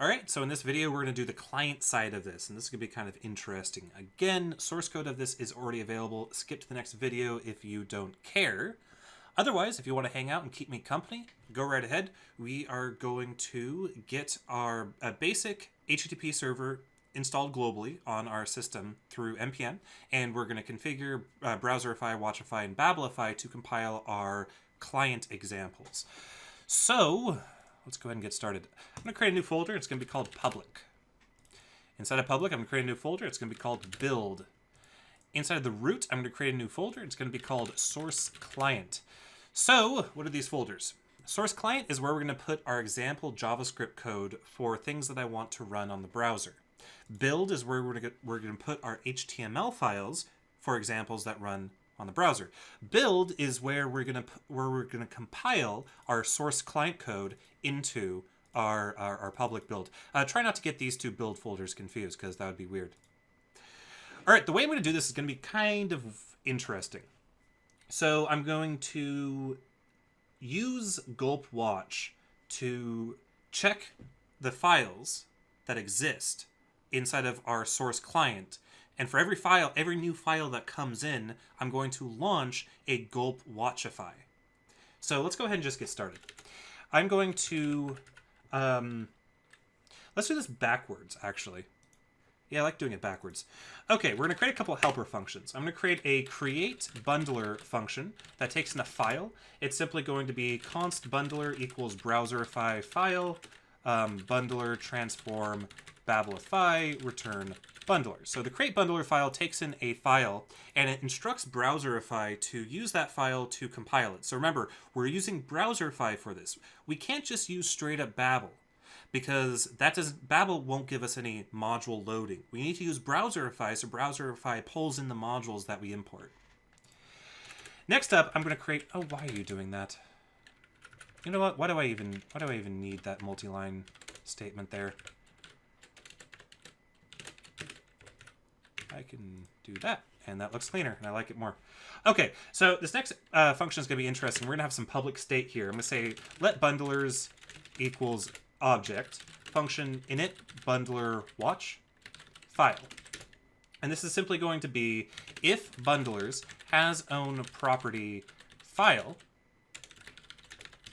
All right, so in this video, we're going to do the client side of this, and this is going to be kind of interesting. Again, source code of this is already available. Skip to the next video if you don't care. Otherwise, if you want to hang out and keep me company, go right ahead. We are going to get our basic HTTP server installed globally on our system through npm, and we're going to configure Browserify, Watchify, and Babelify to compile our client examples. So let's go ahead and get started. I'm going to create a new folder. It's going to be called public. Inside of public, I'm going to create a new folder. It's going to be called build. Inside of the root, I'm going to create a new folder. It's going to be called source client. So what are these folders? Source client is where we're going to put our example JavaScript code for things that I want to run on the browser. Build is where we're going to put our HTML files for examples that run on the browser. Build is where we're going to compile our source client code into our public build. Try not to get these two build folders confused, because that would be weird. All right, the way I'm going to do this is going to be kind of interesting. So I'm going to use Gulp watch to check the files that exist inside of our source client. And for every file, every new file that comes in, I'm going to launch a Gulp Watchify. So let's go ahead and just get started. I'm going to, let's do this backwards, actually. Yeah, I like doing it backwards. Okay, we're going to create a couple of helper functions. I'm going to create a create bundler function that takes in a file. It's simply going to be const bundler equals browserify file, bundler transform Babelify, return bundler. So the create bundler file takes in a file, and it instructs Browserify to use that file to compile it. So remember, we're using Browserify for this. We can't just use straight up Babel, because Babel won't give us any module loading. We need to use Browserify, so Browserify pulls in the modules that we import. Next up, I'm going to create. Oh, why are you doing that? You know what? Why do I even need that multi-line statement there? I can do that, and that looks cleaner, and I like it more. Okay, so this next function is going to be interesting. We're going to have some public state here. I'm going to say let bundlers equals object function init bundler watch file. And this is simply going to be if bundlers has own property file,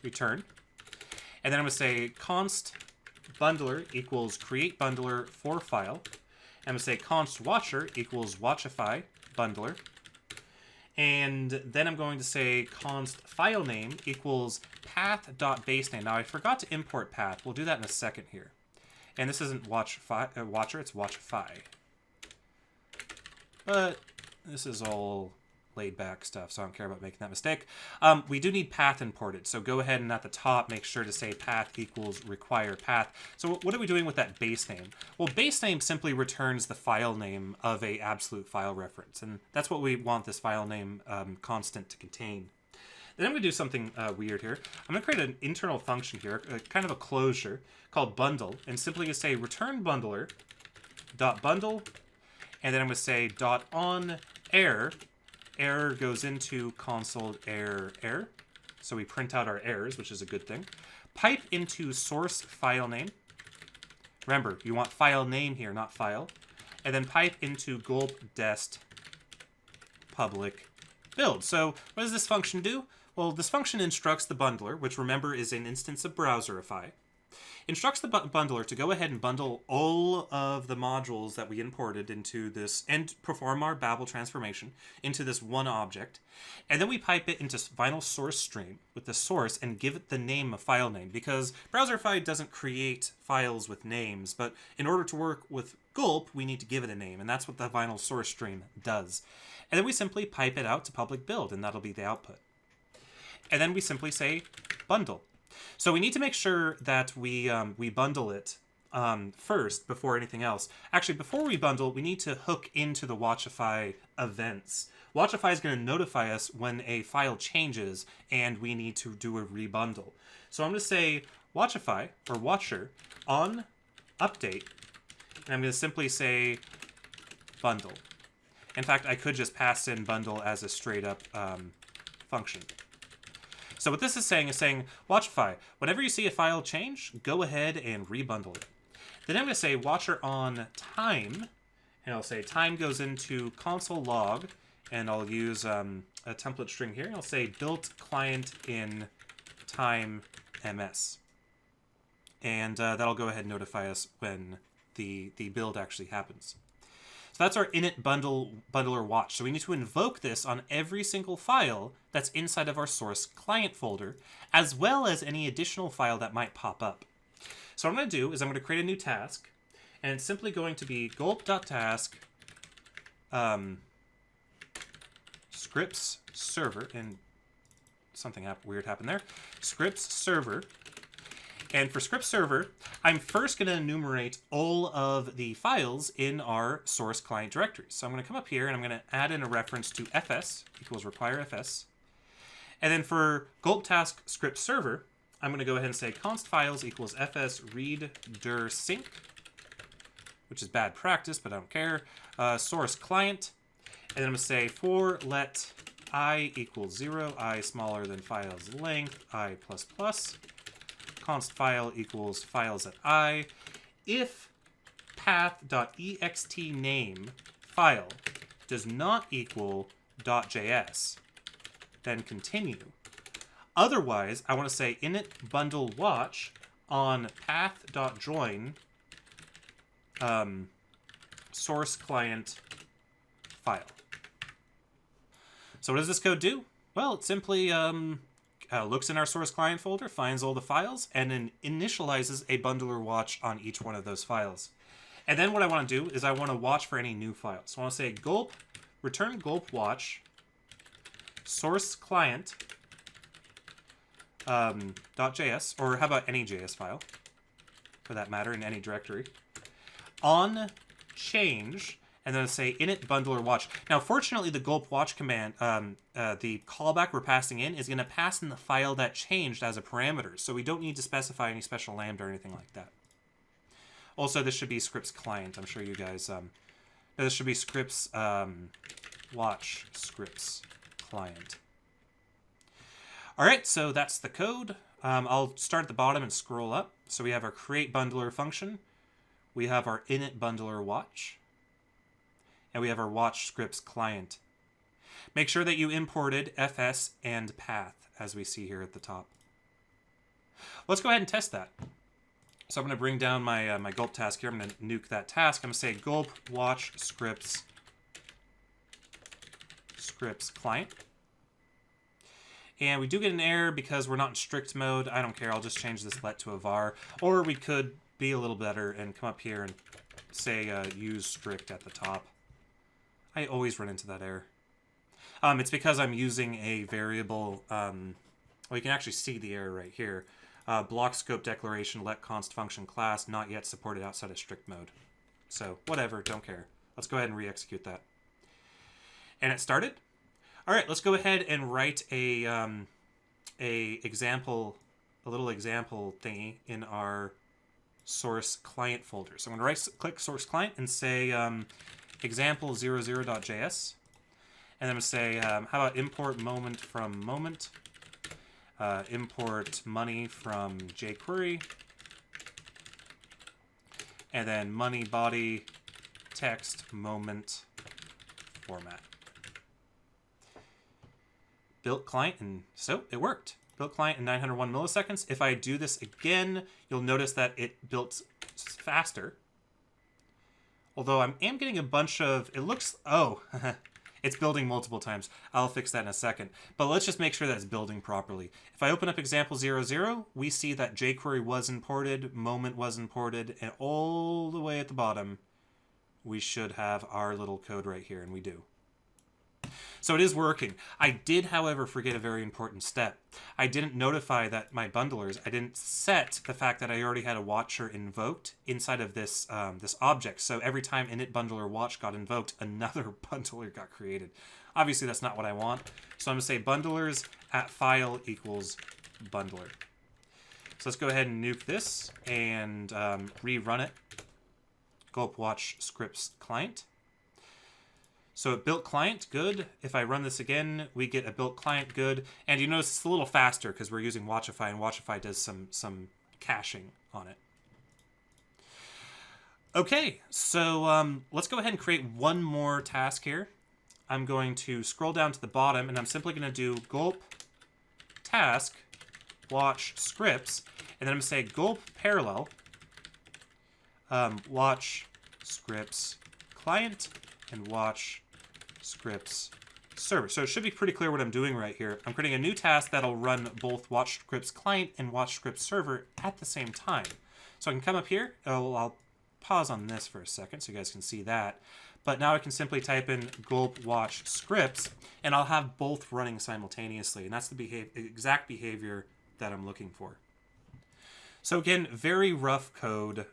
return. And then I'm going to say const bundler equals create bundler for file. I'm going to say const watcher equals watchify bundler. And then I'm going to say const file name equals path.basename. Now I forgot to import path. We'll do that in a second here. And this isn't watcher, it's watchify. But this is all laid back stuff, so I don't care about making that mistake. We do need path imported, so go ahead and at the top make sure to say path equals require path. So what are we doing with that base name? Well, base name simply returns the file name of a absolute file reference, and that's what we want this file name constant to contain. Then I'm going to do something weird here. I'm going to create an internal function here, kind of a closure, called bundle, and simply going to say return bundler dot bundle, and then I'm going to say dot on error. Error goes into console error. So we print out our errors, which is a good thing. Pipe into source file name. Remember, you want file name here, not file. And then pipe into gulp dest public build. So what does this function do? Well, this function instructs the bundler, which remember is an instance of Browserify, instructs the bundler to go ahead and bundle all of the modules that we imported into this and perform our Babel transformation into this one object. And then we pipe it into final source stream with the source and give it the name of file name, because Browserify doesn't create files with names, but in order to work with Gulp, we need to give it a name, and that's what the final source stream does. And then we simply pipe it out to public build, and that'll be the output. And then we simply say bundle. So we need to make sure that we bundle it first before anything else. Actually, before we bundle, we need to hook into the Watchify events. Watchify is going to notify us when a file changes and we need to do a rebundle. So I'm going to say Watchify, or watcher, on update, and I'm going to simply say bundle. In fact, I could just pass in bundle as a straight up function. So what this is saying, Watchify, whenever you see a file change, go ahead and rebundle it. Then I'm going to say watcher on time, and I'll say time goes into console log, and I'll use a template string here, and I'll say built client in time ms. And that'll go ahead and notify us when the build actually happens. So that's our init bundler watch. So we need to invoke this on every single file that's inside of our source client folder, as well as any additional file that might pop up. So what I'm going to do is I'm going to create a new task, and it's simply going to be gulp.task scripts server, and something weird happened there, scripts server. And for script server, I'm first going to enumerate all of the files in our source client directory. So I'm going to come up here and I'm going to add in a reference to fs equals require fs. And then for gulp task script server, I'm going to go ahead and say const files equals fs read dir sync, which is bad practice, but I don't care. Source client. And then I'm going to say for let I equals 0, I smaller than file's length, I plus plus. Const file equals files at I. If path.ext name file does not equal .js, then continue. Otherwise, I want to say init bundle watch on path.join source client file. So what does this code do? Well, it simply looks in our source client folder, finds all the files, and then initializes a bundler watch on each one of those files. And then what I want to do is I want to watch for any new files. So I want to say gulp, return gulp watch, source client, .js, or how about any JS file, for that matter, in any directory, on change, and then say init bundler watch. Now, fortunately, the gulp watch command, the callback we're passing in is going to pass in the file that changed as a parameter, so we don't need to specify any special lambda or anything like that. Also, this should be scripts client. I'm sure you guys, this should be scripts watch scripts client. All right, so that's the code. I'll start at the bottom and scroll up. So we have our create bundler function. We have our init bundler watch. And we have our watch scripts client. Make sure that you imported fs and path, as we see here at the top. Let's go ahead and test that. So I'm going to bring down my my gulp task here. I'm going to nuke that task. I'm going to say gulp watch scripts client. And we do get an error because we're not in strict mode. I don't care. I'll just change this let to a var. Or we could be a little better and come up here and say use strict at the top. I always run into that error. It's because I'm using a variable. Well, you can actually see the error right here. Block scope declaration let const function class not yet supported outside of strict mode. So whatever, don't care. Let's go ahead and re-execute that. And it started. All right, let's go ahead and write a little example thingy in our source client folder. So I'm going to click source client and say example00.js, and I'm going to say how about import moment from moment, import money from jQuery, and then money body text moment format. Built client, and so it worked. Built client in 901 milliseconds. If I do this again, you'll notice that it built faster. Although I am getting a bunch of, it looks, oh, it's building multiple times. I'll fix that in a second. But let's just make sure that it's building properly. If I open up example 00, we see that jQuery was imported, moment was imported, and all the way at the bottom, we should have our little code right here, and we do. So it is working. I did, however, forget a very important step. I didn't notify that my bundlers, I didn't set the fact that I already had a watcher invoked inside of this this object. So every time init bundler watch got invoked, another bundler got created. Obviously, that's not what I want. So I'm going to say bundlers at file equals bundler. So let's go ahead and nuke this and rerun it. Gulp watch scripts client. So it built client, good. If I run this again, we get a built client, good. And you notice it's a little faster because we're using Watchify, and Watchify does some caching on it. Okay, so let's go ahead and create one more task here. I'm going to scroll down to the bottom, and I'm simply going to do gulp task watch scripts, and then I'm going to say gulp parallel watch scripts client and watch scripts server. So it should be pretty clear what I'm doing right here. I'm creating a new task that'll run both watch scripts client and watch scripts server at the same time. So I can come up here. I'll pause on this for a second so you guys can see that. But now I can simply type in gulp watch scripts, and I'll have both running simultaneously. And that's the exact behavior that I'm looking for. So again, very rough code.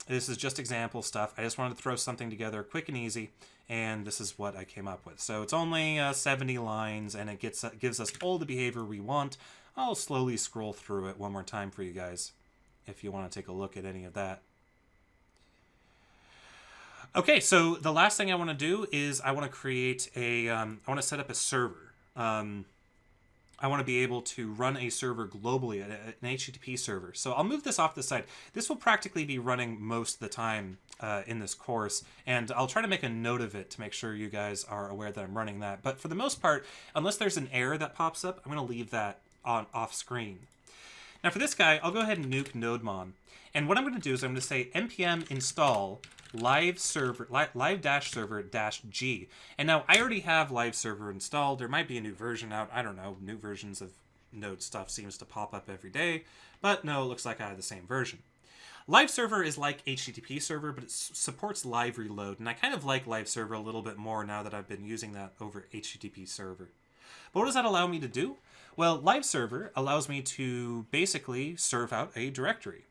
This is just example stuff. I just wanted to throw something together quick and easy, and this is what I came up with. So it's only 70 lines, and it gives us all the behavior we want. I'll slowly scroll through it one more time for you guys if you want to take a look at any of that. Okay, so the last thing I want to do is I want to create a, I want to set up a server. I want to be able to run a server globally, an HTTP server. So I'll move this off the side. This will practically be running most of the time in this course, and I'll try to make a note of it to make sure you guys are aware that I'm running that. But for the most part, unless there's an error that pops up, I'm going to leave that off screen. Now for this guy, I'll go ahead and nuke Nodemon. And what I'm going to do is I'm going to say npm install live-server-g. And now I already have live server installed. There might be a new version out. I don't know. New versions of Node stuff seems to pop up every day. But no, it looks like I have the same version. Live server is like HTTP server, but it supports live reload. And I kind of like live server a little bit more now that I've been using that over HTTP server. But what does that allow me to do? Well, live server allows me to basically serve out a directory.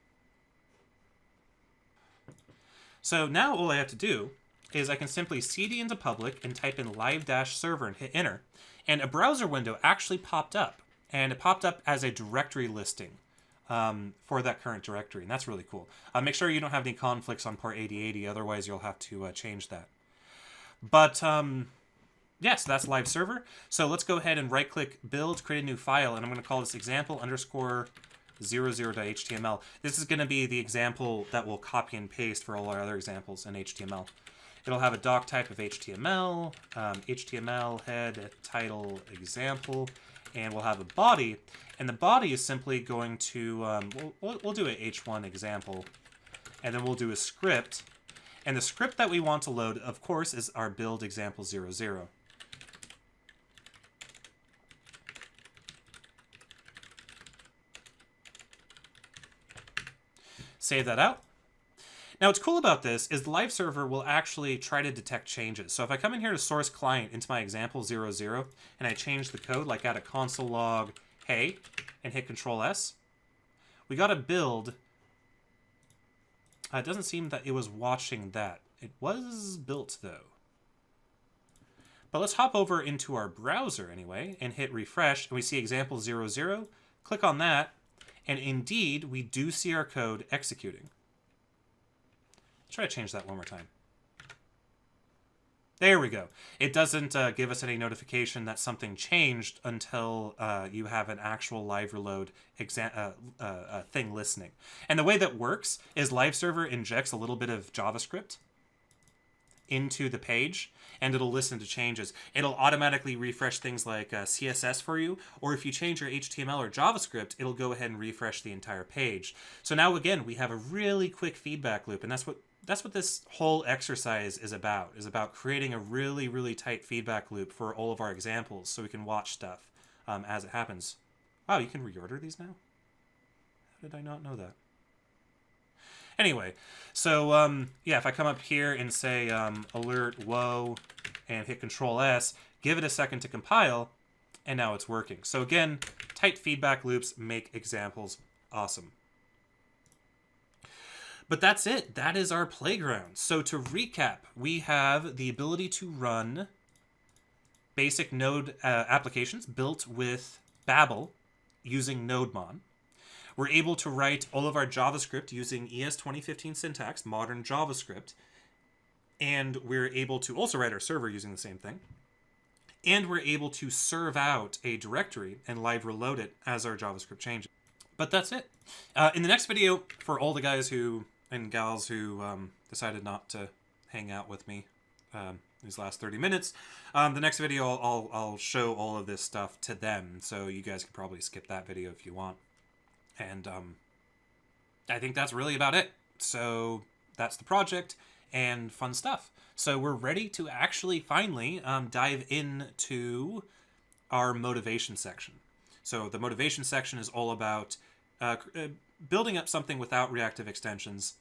So now all I have to do is I can simply cd into public and type in live-server and hit enter. And a browser window actually popped up. And it popped up as a directory listing for that current directory. And that's really cool. Make sure you don't have any conflicts on port 8080. Otherwise, you'll have to change that. But yes, that's live server. So let's go ahead and right-click build, create a new file. And I'm going to call this example_00.html. This is going to be the example that we'll copy and paste for all our other examples in HTML. It'll have a doc type of HTML, HTML head title example, and we'll have a body. And the body is simply going to, we'll do a h1 example, and then we'll do a script. And the script that we want to load, of course, is our build example 00. Save that out. Now what's cool about this is the live server will actually try to detect changes. So if I come in here to source client into my example 00 and I change the code, like add a console log hey and hit Control S, we got a build. It doesn't seem that it was watching that. It was built though. But let's hop over into our browser anyway and hit refresh, and we see example 00. Click on that. And indeed, we do see our code executing. Let's try to change that one more time. There we go. It doesn't give us any notification that something changed until you have an actual live reload thing listening. And the way that works is live server injects a little bit of JavaScript into the page, and it'll listen to changes. It'll automatically refresh things like CSS for you, or if you change your HTML or JavaScript, it'll go ahead and refresh the entire page. So now again, we have a really quick feedback loop, and that's what this whole exercise is about creating a really, really tight feedback loop for all of our examples so we can watch stuff as it happens. Wow, you can reorder these now? How did I not know that? Anyway, so yeah, if I come up here and say alert whoa and hit Control S, give it a second to compile, and now it's working. So again, tight feedback loops make examples awesome. But that's it. That is our playground. So to recap, we have the ability to run basic Node applications built with Babel using Nodemon. We're able to write all of our JavaScript using ES 2015 syntax, modern JavaScript. And we're able to also write our server using the same thing. And we're able to serve out a directory and live reload it as our JavaScript changes. But that's it. In the next video, for all the guys who and gals who decided not to hang out with me these last 30 minutes. The next video, I'll show all of this stuff to them, so you guys can probably skip that video if you want. And I think that's really about it. So that's the project and fun stuff. So we're ready to actually finally dive into our motivation section. So the motivation section is all about building up something without reactive extensions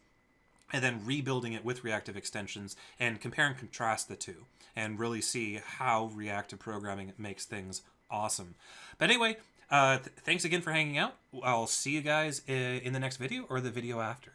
and then rebuilding it with reactive extensions and compare and contrast the two and really see how reactive programming makes things awesome. But anyway, thanks again for hanging out. I'll see you guys in the next video or the video after.